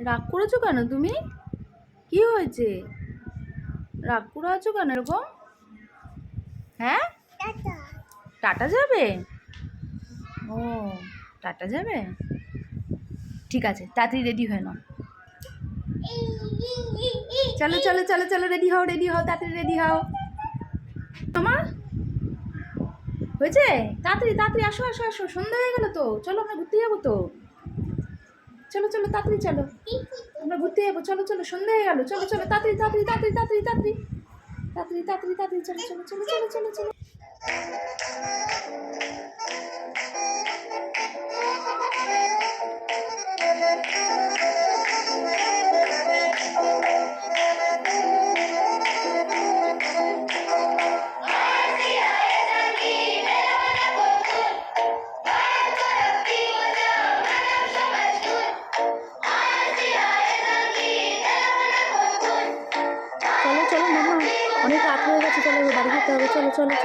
রাগ করেছো কেন তুমি? কি হয়েছে? রাগ করে আছো কেন এরকম? হ্যাঁ, টাটা যাবে? ও, টাটা যাবে। ঠিক আছে, তাড়াতাড়ি রেডি হয়ে নাও। চলো চলো চলো চলো, রেডি হও রেডি হও, তাড়াতাড়ি রেডি হও। তোমার হয়েছে? তাড়াতাড়ি তাড়াতাড়ি আসো আসো আসো, সন্ধ্যা হয়ে গেল তো, চলো আমরা ঘুরতে যাবো তো। চলো চলো তাড়াতাড়ি চলো, আমরা ঘুরতে যাবো, চলো চলো, সন্ধ্যা হয়ে গেল, চলো চলো তাড়াতাড়ি তাড়াতাড়ি তাড়াতাড়ি তাড়াতাড়ি তাড়াতাড়ি তাড়াতাড়ি তাড়াতাড়ি তাড়াতাড়ি, চলো চলো চলো চলো চলো চলো। চলো চলো মামা, অনেক রাত হয়ে গেছে, চলো বাড়ি যেতে হবে, চলো চলো।